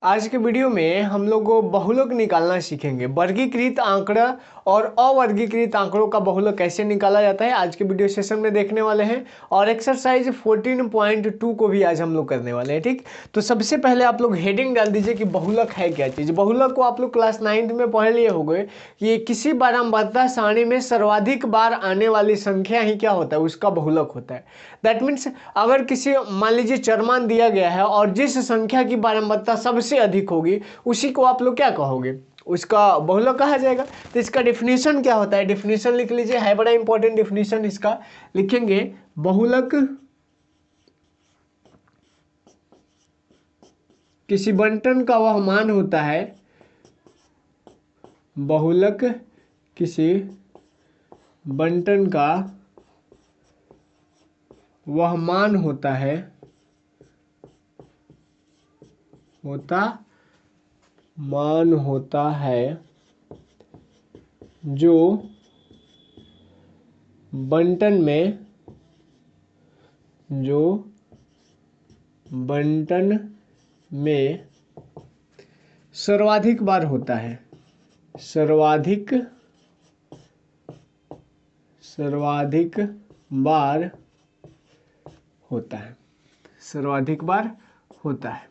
आज के वीडियो में हम लोग बहुलक निकालना सीखेंगे। वर्गीकृत आंकड़ा और अवर्गीकृत आंकड़ों का बहुलक कैसे निकाला जाता है आज के वीडियो सेशन में देखने वाले हैं। और एक्सरसाइज 14.2 को भी आज हम लोग करने वाले हैं। ठीक, तो सबसे पहले आप लोग हेडिंग डाल दीजिए कि बहुलक है क्या चीज़। बहुलक को आप लोग क्लास 9th में पढ़ लिए होंगे कि किसी बारंबारता सारणी में सर्वाधिक बार आने वाली संख्या ही क्या होता है, उसका बहुलक होता है। दैट मीन्स अगर किसी मान लीजिए चरमान दिया गया है और जिस संख्या की बारंबारता सबसे अधिक होगी उसी को आप लोग क्या कहोगे, उसका बहुलक कहा जाएगा। तो इसका डेफिनेशन क्या होता है, डेफिनेशन लिख लीजिए, है बड़ा इंपॉर्टेंट डेफिनेशन इसका। लिखेंगे बहुलक किसी बंटन का वह मान होता है, बहुलक किसी बंटन का वह मान होता है, मान होता है जो बंटन में सर्वाधिक बार होता है, सर्वाधिक बार होता है, सर्वाधिक बार होता है।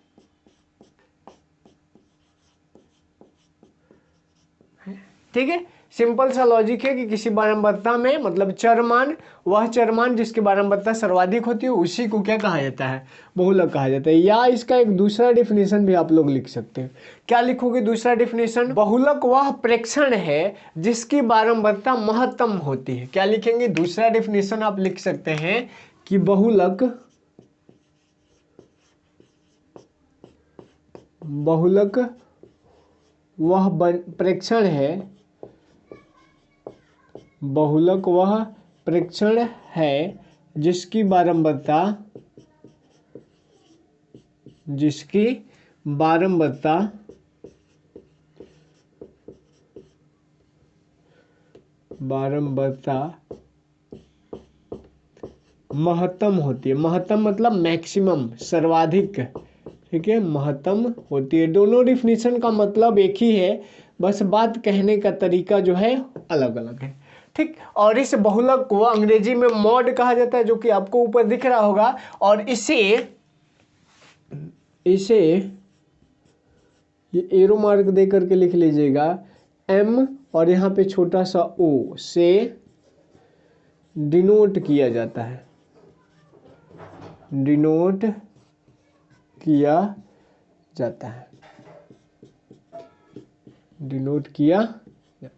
ठीक है, सिंपल सा लॉजिक है कि किसी बारंबारता में मतलब चरमान, वह चरमान जिसकी बारंबारता सर्वाधिक होती है उसी को क्या कहा जाता है, बहुलक कहा जाता है। या इसका एक दूसरा डेफिनेशन भी आप लोग लिख सकते हैं। क्या लिखोगे दूसरा डेफिनेशन, बहुलक वह प्रेक्षण है जिसकी बारंबारता महत्तम होती है। क्या लिखेंगे दूसरा डेफिनेशन आप लिख सकते हैं कि बहुलक वह प्रेक्षण है, बहुलक वह प्रेक्षण है जिसकी बारंबारता महत्तम होती है। महत्तम मतलब मैक्सिमम, सर्वाधिक। ठीक है, महत्तम होती है। दोनों डिफिनीशन का मतलब एक ही है, बस बात कहने का तरीका जो है अलग अलग है। ठीक, और इस बहुलक को अंग्रेजी में मॉड कहा जाता है, जो कि आपको ऊपर दिख रहा होगा। और इसे ये एरो मार्क दे करके लिख लीजिएगा, एम और यहाँ पे छोटा सा ओ से डिनोट किया जाता है, डिनोट किया जाता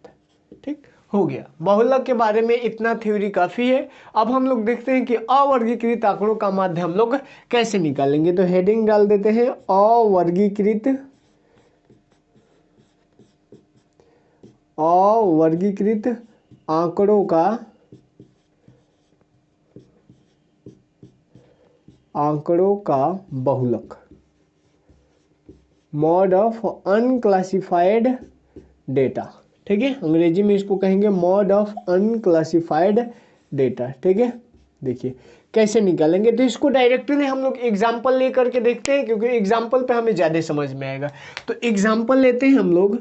है। ठीक हो गया, बहुलक के बारे में इतना थ्योरी काफी है। अब हम लोग देखते हैं कि अवर्गीकृत आंकड़ों का माध्य हम लोग कैसे निकालेंगे। तो हेडिंग डाल देते हैं अवर्गीकृत आंकड़ों का बहुलक, मॉड ऑफ अनक्लासिफाइड डेटा। ठीक है, अंग्रेजी में इसको कहेंगे मॉड ऑफ अनक्लासिफाइड डेटा। ठीक है, देखिए कैसे निकालेंगे। तो इसको डायरेक्टली हम लोग एग्जाम्पल लेकर के देखते हैं, क्योंकि एग्जाम्पल पे हमें ज़्यादा समझ में आएगा। तो एग्जाम्पल लेते हैं हम लोग,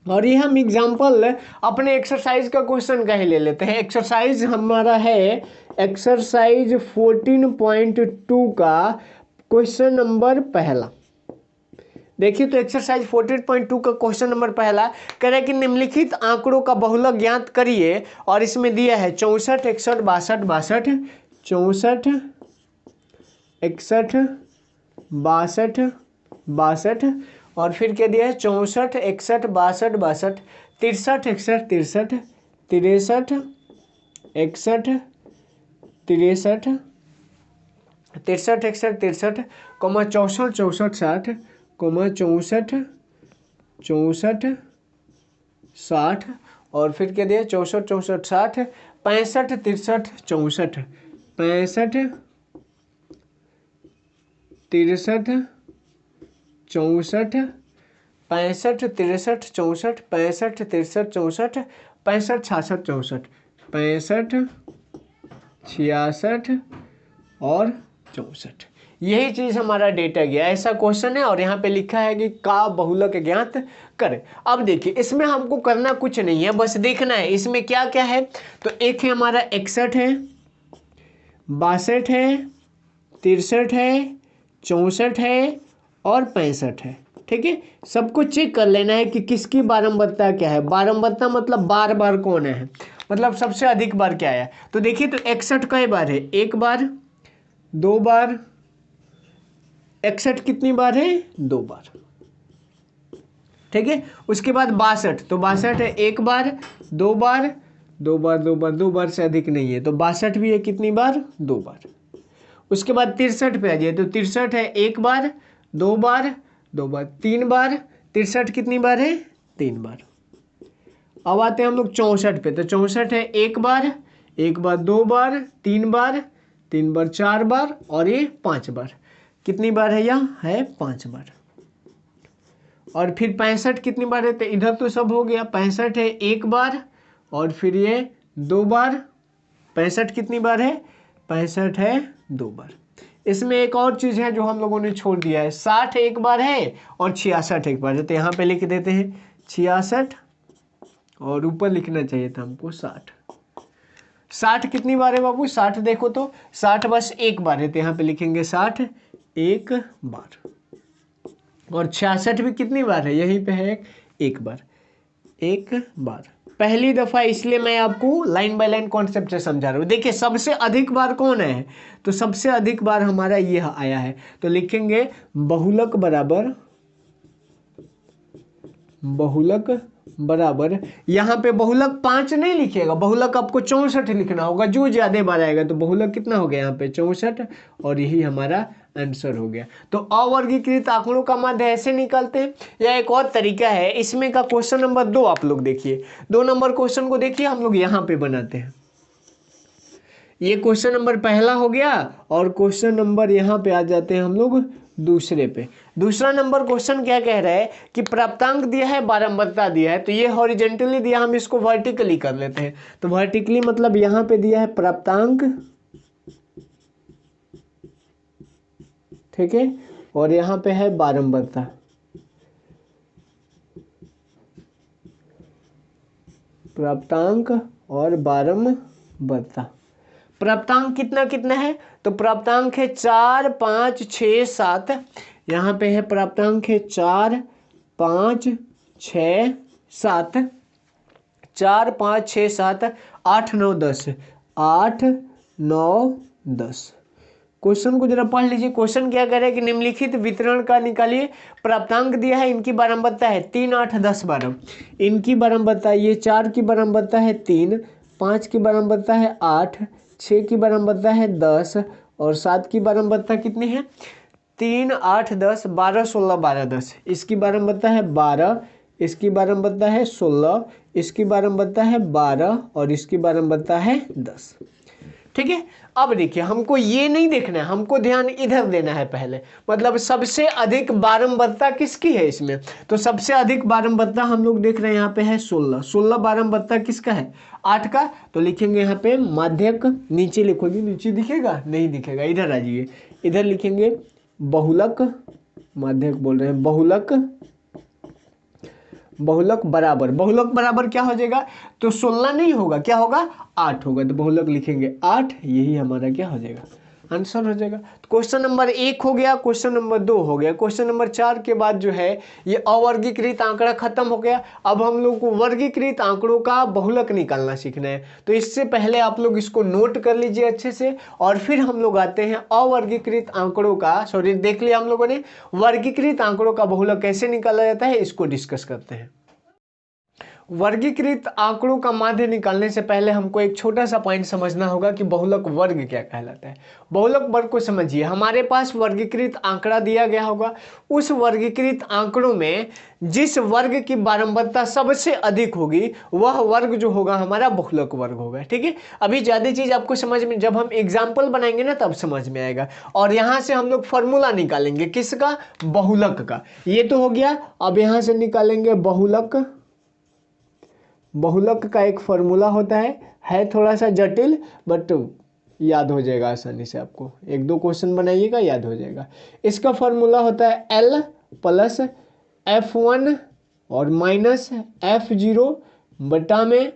और ये हम एग्जाम्पल अपने एक्सरसाइज का क्वेश्चन का ही ले लेते हैं। एक्सरसाइज हमारा है एक्सरसाइज 14.2 का क्वेश्चन नंबर पहला। देखिए, तो एक्सरसाइज 14.2 का क्वेश्चन नंबर पहला कह रहा है कि निम्नलिखित आंकड़ों का बहुलक ज्ञात करिए। और इसमें दिया है 64, 61, 62, 62, 64, 61, 62, 62, और फिर क्या दिया है 64, 61, 62, 62, 63, 61, 63, 63, 61, 63, 63, 61, 63, 64, 64, 60, 64, 64, 60, और फिर क्या दिया 64, 64, 60, 65, 63, 64, 65, 63, 64, 65, 63, 64, 65, 63, 64, 65, 66, 64, 65, 66 और 64। यही चीज़ हमारा डेटा गया, ऐसा क्वेश्चन है और यहाँ पे लिखा है कि का बहुलक ज्ञात करें। अब देखिए इसमें हमको करना कुछ नहीं है, बस देखना है इसमें क्या क्या है। तो एक है हमारा 61 है, 62 है, 63 है, 64 है और 65 है। ठीक है, सबको चेक कर लेना है कि किसकी बारंबारता क्या है। बारंबारता मतलब बार बार कौन है, मतलब सबसे अधिक बार क्या आया। तो देखिए तो 61 कई बार है, एक बार, दो बार। 61 कितनी बार है, दो बार। ठीक है, उसके बाद 62, तो 62 है एक बार, दो बार, दो बार, दो बार, दो बार से अधिक नहीं है, तो 62 भी है कितनी बार, दो बार। उसके बाद 63 पे आ जाइए, तो 63 है एक बार, दो बार, दो बार, तीन बार। 63 कितनी बार है, तीन बार। अब आते हैं हम लोग 64 पे, तो 64 है एक बार, दो बार, तीन बार, तीन बार, चार बार और ये पांच बार। कितनी बार है, यह है पांच बार। और फिर 65 कितनी बार है, तो इधर तो सब हो गया। 65 है एक बार और फिर ये दो बार। 65 कितनी बार है, 65 है दो बार। इसमें एक और चीज़ है जो हम लोगों ने छोड़ दिया है, 60 एक बार है और 66 एक बार है। तो यहाँ पे लिख देते हैं 66 और ऊपर लिखना चाहिए था हमको 60। 60 कितनी बार है बाबू, 60 देखो तो 60 बस एक बार है, तो यहाँ पे लिखेंगे 60 एक बार। और 66 भी कितनी बार है, यहीं पे है एक बार, एक बार। पहली दफा इसलिए मैं आपको लाइन बाय लाइन कॉन्सेप्ट से समझा रहा हूँ। देखिए सबसे अधिक बार कौन है, तो सबसे अधिक बार हमारा यह आया है। तो लिखेंगे बहुलक बराबर, बहुलक बराबर, यहाँ पे बहुलक 5 नहीं लिखिएगा, बहुलक आपको 64 लिखना होगा, जो ज्यादा बार आएगा। तो बहुलक कितना हो गया यहाँ पे 64 और यही हमारा आंसर हो गया। तो अवर्गीकृत आंकड़ों का माध्य ऐसे निकालते हैं, या एक और तरीका है इसमें का। क्वेश्चन नंबर 2 आप लोग देखिए, 2 नंबर क्वेश्चन को देखिए, हम लोग यहाँ पे बनाते हैं। ये क्वेश्चन नंबर पहला हो गया और क्वेश्चन नंबर यहाँ पे आ जाते हैं हम लोग दूसरे पे। दूसरा नंबर क्वेश्चन क्या कह रहा है कि प्राप्तांक दिया है, बारंबारता दिया है। तो ये हॉरिजेंटली दिया, हम इसको वर्टिकली कर लेते हैं। तो वर्टिकली मतलब यहाँ पे दिया है प्राप्तांक, ठीक है, और यहाँ पे है बारंबारता। प्राप्तांक और बारंबारता। प्राप्तांक कितना कितना है, तो प्राप्तांक है 4, 5, 6, 7। यहाँ पे है प्राप्तांक है 4, 5, 6, 7। 4, 5, 6, 7, 8, 9, 10, 8, 9, 10। क्वेश्चन को जरा पढ़ लीजिए। क्वेश्चन क्या कह रहा है कि निम्नलिखित वितरण का निकालिए। प्राप्तांक दिया है, इनकी बारंबारता है 3, 8, 10, 12। इनकी बारंबारता, ये 4 की बारंबारता है 3, 5 की बारंबारता है 8, 6 की बारंबारता है 10 और 7 की बारंबारता कितनी है 3, 8, 10, 12, 16, 12, 10। इसकी बारंबारता है 12, इसकी बारंबारता है 16, इसकी बारंबारता है 12 और इसकी बारंबारता है 10। ठीक है, अब देखिए हमको ये नहीं देखना है, हमको ध्यान इधर देना है पहले। मतलब सबसे अधिक बारंबारता किसकी है इसमें, तो सबसे अधिक बारंबारता हम लोग देख रहे हैं यहाँ पे है 16। 16 बारंबारता किसका है, 8 का। तो लिखेंगे यहाँ पे माध्यक, नीचे लिखोगे, नीचे दिखेगा नहीं दिखेगा, इधर आ जाइए, इधर लिखेंगे बहुलक, माध्यक बोल रहे हैं, बहुलक, बहुलक बराबर, बहुलक बराबर क्या हो जाएगा, तो 16 नहीं होगा, क्या होगा 8 होगा। तो बहुलक लिखेंगे 8, यही हमारा क्या हो जाएगा, आंसर हो जाएगा। तो क्वेश्चन नंबर 1 हो गया, क्वेश्चन नंबर 2 हो गया। क्वेश्चन नंबर 4 के बाद जो है ये अवर्गीकृत आंकड़ा खत्म हो गया। अब हम लोग को वर्गीकृत आंकड़ों का बहुलक निकालना सीखना है। तो इससे पहले आप लोग इसको नोट कर लीजिए अच्छे से, और फिर हम लोग आते हैं अवर्गीकृत आंकड़ों का, सॉरी देख लिया हम लोगों ने, वर्गीकृत आंकड़ों का बहुलक कैसे निकाला जाता है इसको डिस्कस करते हैं। वर्गीकृत आंकड़ों का माध्य निकालने से पहले हमको एक छोटा सा पॉइंट समझना होगा कि बहुलक वर्ग क्या कहलाता है। बहुलक वर्ग को समझिए, हमारे पास वर्गीकृत आंकड़ा दिया गया होगा, उस वर्गीकृत आंकड़ों में जिस वर्ग की बारंबारता सबसे अधिक होगी वह वर्ग जो होगा हमारा बहुलक वर्ग होगा। ठीक है, अभी ज्यादा चीज आपको समझ में, जब हम एग्जाम्पल बनाएंगे ना तब समझ में आएगा। और यहां से हम लोग फॉर्मूला निकालेंगे किसका, बहुलक का। ये तो हो गया, अब यहां से निकालेंगे बहुलक। बहुलक का एक फॉर्मूला होता है थोड़ा सा जटिल, बट याद हो जाएगा आसानी से, आपको 1-2 क्वेश्चन बनाइएगा याद हो जाएगा। इसका फॉर्मूला होता है L प्लस F1 और माइनस F0 बटा में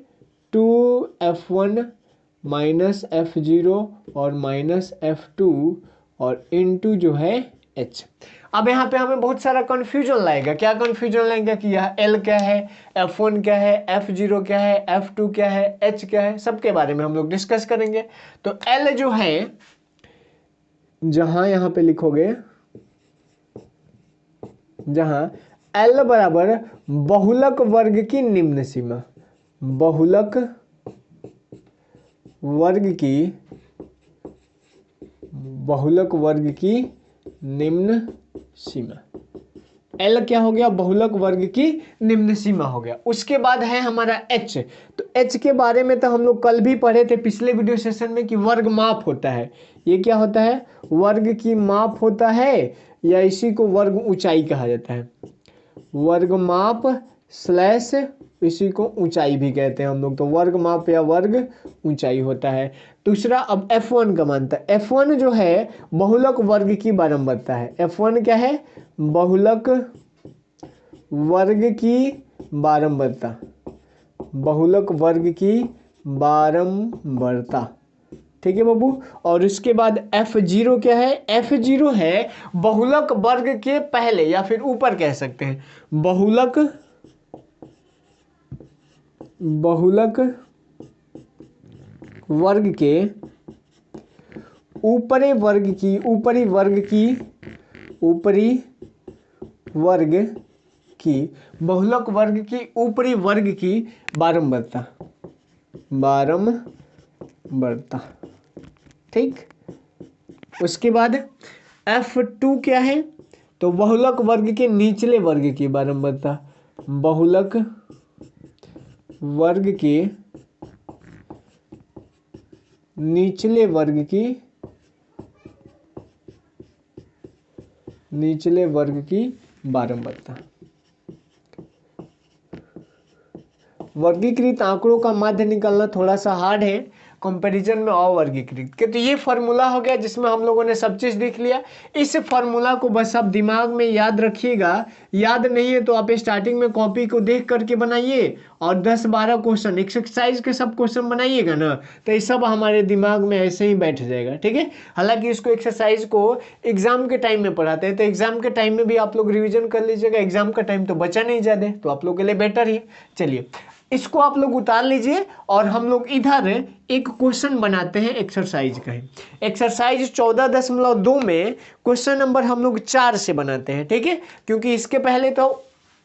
2F1 माइनस F0 और माइनस F2 और इनटू जो है H। अब यहाँ पे हमें बहुत सारा कन्फ्यूजन लाएगा। क्या कन्फ्यूजन लाएगा कि यह L क्या है, F1 क्या है, F0 क्या है, F2 क्या है, H क्या है, सबके बारे में हम लोग डिस्कस करेंगे। तो L जो है, जहां यहाँ पे लिखोगे, जहां L बराबर बहुलक वर्ग की निम्न सीमा, बहुलक वर्ग की, बहुलक वर्ग की निम्न सीमा। L क्या हो गया, बहुलक वर्ग की निम्न सीमा हो गया। उसके बाद है हमारा H। तो H के बारे में तो हम लोग कल भी पढ़े थे पिछले वीडियो सेशन में कि वर्ग माप होता है। ये क्या होता है, वर्ग की माप होता है, या इसी को वर्ग ऊंचाई कहा जाता है। वर्ग माप स्लैश इसी को ऊंचाई भी कहते हैं हम लोग। तो वर्ग माप या वर्ग ऊंचाई होता है। दूसरा अब F1 का मानता है। F1 जो है बहुलक वर्ग की बारंबारता है। F1 क्या है, बहुलक वर्ग की बारंबारता, बहुलक वर्ग की बारंबारता, ठीक है बाबू। और उसके बाद F0 क्या है, F0 है बहुलक वर्ग के पहले या फिर ऊपर कह सकते हैं, बहुलक वर्ग के ऊपरी वर्ग की, ऊपरी वर्ग की, बहुलक वर्ग की ऊपरी वर्ग की बारंबारता, ठीक। उसके बाद F2 क्या है, तो बहुलक वर्ग के निचले वर्ग की बारंबारता, बहुलक वर्ग के निचले वर्ग की बारंबारता। वर्गीकृत आंकड़ों का माध्य निकालना थोड़ा सा हार्ड है कंपैरिजन में अवर्गीकृत के। तो ये फॉर्मूला हो गया जिसमें हम लोगों ने सब चीज देख लिया। इस फॉर्मूला को बस आप दिमाग में याद रखिएगा। याद नहीं है तो आप स्टार्टिंग में कॉपी को देख करके बनाइए और 10-12 क्वेश्चन एक्सरसाइज के सब क्वेश्चन बनाइएगा ना, तो ये सब हमारे दिमाग में ऐसे ही बैठ जाएगा, ठीक है। हालांकि इसको एक्सरसाइज को एग्जाम के टाइम में पढ़ाते हैं, तो एग्जाम के टाइम में भी आप लोग रिविजन कर लीजिएगा। एग्जाम का टाइम तो बचा नहीं ज्यादा, तो आप लोग के लिए बेटर ही। चलिए इसको आप लोग उतार लीजिए और हम लोग इधर एक क्वेश्चन बनाते हैं एक्सरसाइज का। एक्सरसाइज 14.2 में क्वेश्चन नंबर हम लोग 4 से बनाते हैं, ठीक है। क्योंकि इसके पहले तो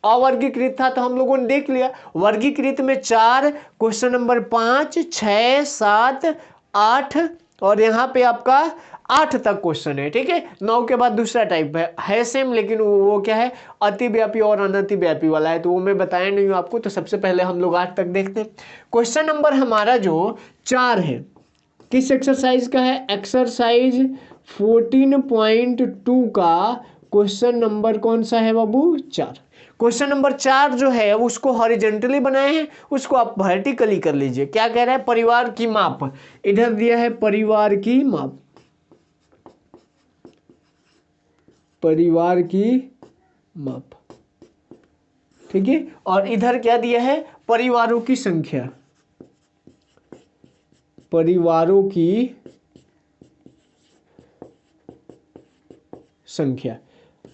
अवर्गीकृत था तो हम लोगों ने देख लिया। वर्गीकृत में 4, क्वेश्चन नंबर 5, 6, 7, 8 और यहाँ पे आपका 8 तक क्वेश्चन है, ठीक है। 9 के बाद दूसरा टाइप है सेम, लेकिन वो क्या है, अतिव्यापी और अनतिव्यापी वाला है, तो वो मैं बताया नहीं हूँ आपको। तो सबसे पहले हम लोग 8 तक देखते हैं। क्वेश्चन नंबर हमारा जो 4 है किस एक्सरसाइज का है, एक्सरसाइज 14.2 का क्वेश्चन नंबर कौन सा है बाबू, 4। क्वेश्चन नंबर 4 जो है उसको हॉरिजॉन्टली बनाए हैं, उसको आप वर्टिकली कर लीजिए। क्या कह रहा है, परिवार की माप, इधर दिया है परिवार की माप, परिवार की माप, ठीक है। और इधर क्या दिया है, परिवारों की संख्या, परिवारों की संख्या।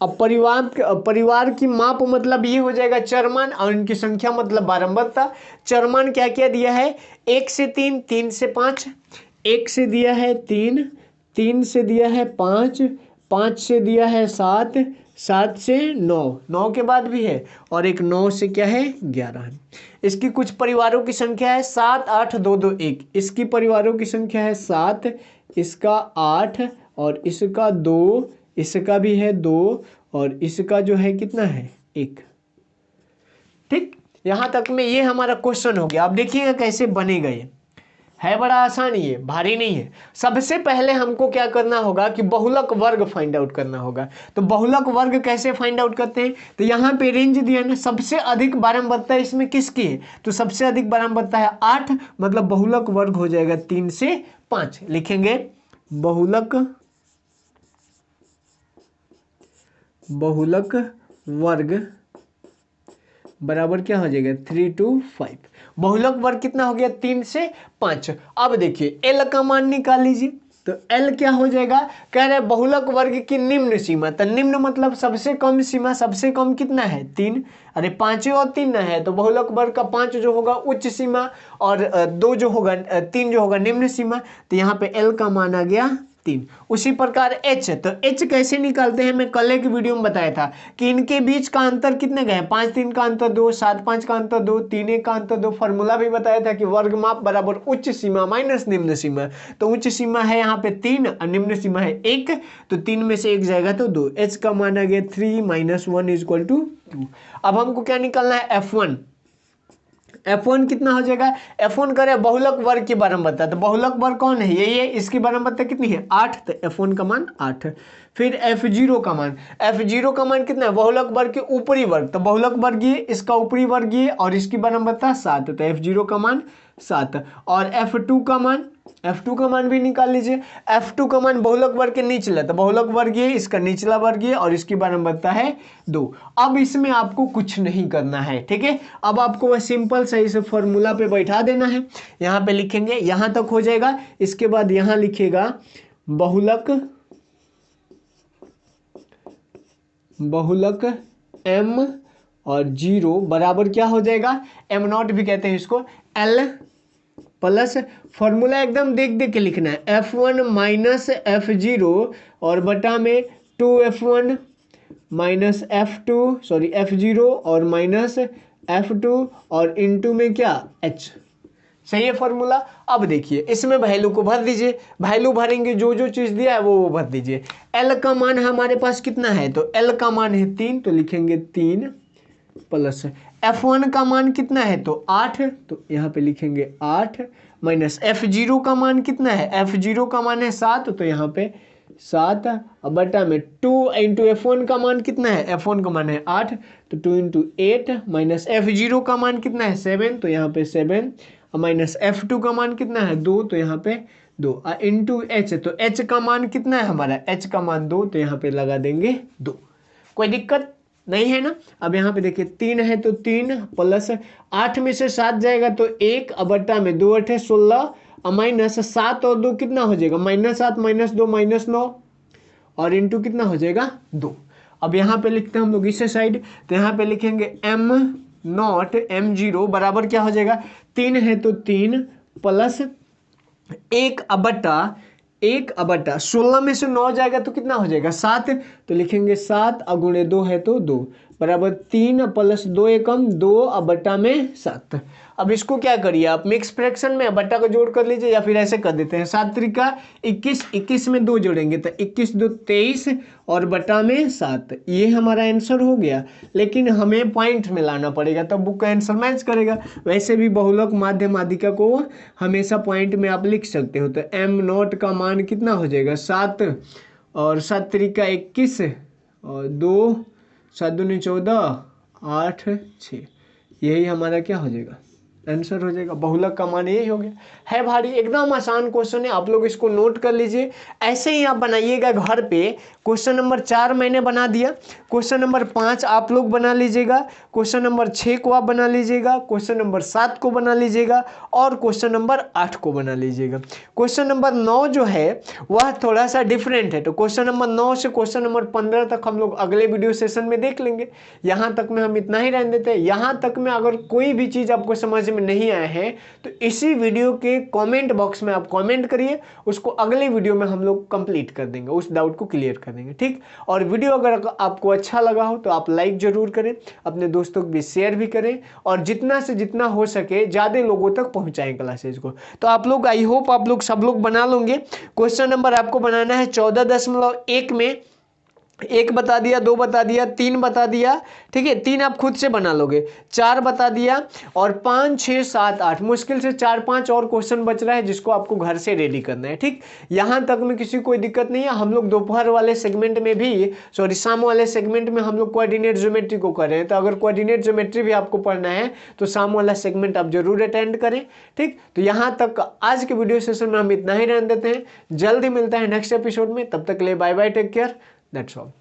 अब परिवार की माप मतलब ये हो जाएगा चरमान, और इनकी संख्या मतलब बारंबारता। चरमान क्या क्या दिया है, 1 से 3, 3 से 5, 1 से दिया है 3, 3 से दिया है 5, 5 से दिया है 7, 7 से 9, 9 के बाद भी है, और एक 9 से क्या है 11 है। इसकी कुछ परिवारों की संख्या है 7, 8, 2, 2, 1। इसकी परिवारों की संख्या है 7, इसका 8 और इसका 2, इसका भी है 2 और इसका जो है कितना है 1, ठीक। यहां तक में ये हमारा क्वेश्चन हो गया। अब देखिएगा कैसे बनेगा। ये है बड़ा आसान, ये भारी नहीं है। सबसे पहले हमको क्या करना होगा कि बहुलक वर्ग फाइंड आउट करना होगा। तो बहुलक वर्ग कैसे फाइंड आउट करते हैं, तो यहाँ पे रेंज दिया ना, सबसे अधिक बारंबारता इसमें किसकी है, तो सबसे अधिक बारंबारता है 8, मतलब बहुलक वर्ग हो जाएगा 3 से 5 लिखेंगे बहुलक वर्ग बराबर क्या हो जाएगा 3 to 5। बहुलक वर्ग कितना हो गया 3 से 5। अब देखिए एल का मान निकाल लीजिए, तो एल क्या हो जाएगा, कह रहे बहुलक वर्ग की निम्न सीमा, तो निम्न मतलब सबसे कम सीमा, सबसे कम कितना है 3, अरे 5 और 3 है, तो बहुलक वर्ग का 5 जो होगा उच्च सीमा और 2 जो होगा 3 जो होगा निम्न सीमा, तो यहाँ पे एल का मान आ गया 3। उसी प्रकार एच, तो एच कैसे निकालते हैं, मैं कल एक वीडियो में बताया था कि इनके बीच का अंतर कितने का है, 5 3 का अंतर 2, 7 5 का अंतर 2, 3 1 का अंतर 2। फॉर्मूला भी बताया था कि वर्ग माप बराबर उच्च सीमा माइनस निम्न सीमा, तो उच्च सीमा है यहाँ पे 3 और निम्न सीमा है 1, तो 3 में से 1 जाएगा तो 2। एच का मान आ गया 3 - 1 = 2। अब हमको क्या निकालना है F1। F1 कितना हो जाएगा, F1 करे बहुलक वर्ग के बारे में बता, तो बहुलक वर्ग कौन है, ये इसकी बारंबारता कितनी है 8, तो F1 का मान 8। फिर F0 का मान, F0 का मान कितना है, बहुलक वर्ग के ऊपरी वर्ग, तो बहुलक वर्ग ये इसका ऊपरी वर्ग ये और इसकी बारंबारता 7, तो F0 का मान 7। और F2 का मान भी निकाल लीजिए। F2 का मान बहुलक वर्ग के निचला, तो बहुलक वर्ग ये इसका निचला वर्ग ये और इसकी बारंबारता है 2। अब इसमें आपको कुछ नहीं करना है, ठीक है। अब आपको वह सिंपल सही से फॉर्मूला पे बैठा देना है, यहाँ पे लिखेंगे, यहाँ तक हो जाएगा। इसके बाद यहाँ लिखेगा बहुलक m और 0 बराबर क्या हो जाएगा, m0 भी कहते हैं इसको, l प्लस फॉर्मूला एकदम देख देख के लिखना है, F1 माइनस F0 और बटा में 2F1 माइनस F0 और माइनस F2 और इनटू में क्या H। सही है फॉर्मूला। अब देखिए इसमें वैल्यू को भर दीजिए, वैल्यू भरेंगे जो जो चीज दिया है वो भर दीजिए। L का मान हमारे पास कितना है, तो L का मान है 3, तो लिखेंगे 3 प्लस F1 का मान कितना है, तो 8, तो यहाँ पे लिखेंगे 8 माइनस F0 का मान कितना है, F0 का मान है 7, तो यहाँ पे 7 और बटा में 2 इंटू F1 का मान कितना है, F1 का मान है 8, तो 2 इंटू 8 माइनस F0 का मान कितना है 7, तो यहाँ पे 7 और माइनस F2 का मान कितना है 2, तो यहाँ पे 2 और इंटू H, तो H का मान कितना है हमारा, H का मान 2, तो यहाँ पे लगा देंगे 2। कोई दिक्कत नहीं है ना। अब यहाँ पे देखिए 3 है तो 3 प्लस 8 में से 7 जाएगा तो 1 और बट्टा में 2 8 16 और माइनस 7 और 2 कितना हो जाएगा, -7 -2 -9 और इंटू कितना हो जाएगा 2। अब यहाँ पे लिखते हैं हम लोग इस साइड, तो यहाँ पे लिखेंगे m0 बराबर क्या हो जाएगा, 3 है तो 3 प्लस 1 बटा 16 में से 9 जाएगा तो कितना हो जाएगा 7, तो लिखेंगे 7 और गुणे 2 है तो 2 बराबर 3 प्लस 2 एकम 2 और बटा में 7। अब इसको क्या करिए आप, मिक्स फ्रैक्शन में बट्टा का जोड़ कर लीजिए या फिर ऐसे कर देते हैं 7 त्रिका 21, 21 में 2 जोड़ेंगे तो 21 2 23 और बटा में 7। ये हमारा आंसर हो गया, लेकिन हमें पॉइंट में लाना पड़ेगा तब बुक का आंसर मैच करेगा। वैसे भी बहुलक माध्य माध्यिका को हमेशा पॉइंट में आप लिख सकते हो, तो m0 का मान कितना हो जाएगा 7 और 7 त्रिका 21 और 2 7 दूनी 14 8 6, यही हमारा क्या हो जाएगा आंसर हो जाएगा। बहुलक का मान यही हो गया है। भारी एकदम आसान क्वेश्चन है, आप लोग इसको नोट कर लीजिए, ऐसे ही आप बनाइएगा घर पे। क्वेश्चन नंबर 4 मैंने बना दिया, क्वेश्चन नंबर 5 आप लोग बना लीजिएगा, क्वेश्चन नंबर 6 को आप बना लीजिएगा, क्वेश्चन नंबर 7 को बना लीजिएगा और क्वेश्चन नंबर 8 को बना लीजिएगा। क्वेश्चन नंबर 9 जो है वह थोड़ा सा डिफरेंट है, तो क्वेश्चन नंबर 9 से क्वेश्चन नंबर 15 तक हम लोग अगले वीडियो सेशन में देख लेंगे। यहाँ तक में हम इतना ही रहने देते हैं। यहाँ तक में अगर कोई भी चीज़ आपको समझ में नहीं आए हैं तो इसी वीडियो के कमेंट बॉक्स में आप कमेंट करिए, उसको अगले वीडियो में हम लोग कंप्लीट कर देंगे, उस डाउट को क्लियर कर देंगे, ठीक। और वीडियो अगर आपको अच्छा लगा हो तो आप लाइक जरूर करें, अपने दोस्तों को भी शेयर भी करें और जितना से जितना हो सके ज़्यादा लोगों तक पहुंचाएं क्लासेज को। तो आप लोग आई होप आप लोग सब लोग बना लोगे। क्वेश्चन नंबर आपको बनाना है 14.1 में 1 बता दिया, 2 बता दिया, 3 बता दिया, ठीक है, 3 आप खुद से बना लोगे, 4 बता दिया और 5 6 7 8 मुश्किल से 4-5 और क्वेश्चन बच रहा है जिसको आपको घर से रेडी करना है। ठीक, यहाँ तक में किसी कोई दिक्कत नहीं है। हम लोग दोपहर वाले सेगमेंट में भी, सॉरी शाम वाले सेगमेंट में हम लोग कोऑर्डिनेट ज्योमेट्री को कर रहे हैं, तो अगर कोऑर्डिनेट ज्योमेट्री भी आपको पढ़ना है तो शाम वाला सेगमेंट आप जरूर अटेंड करें। ठीक, तो यहाँ तक आज के वीडियो सेशन में हम इतना ही रहने देते हैं। जल्द ही मिलता है नेक्स्ट एपिसोड में, तब तक के लिए bye bye, take care, that's all.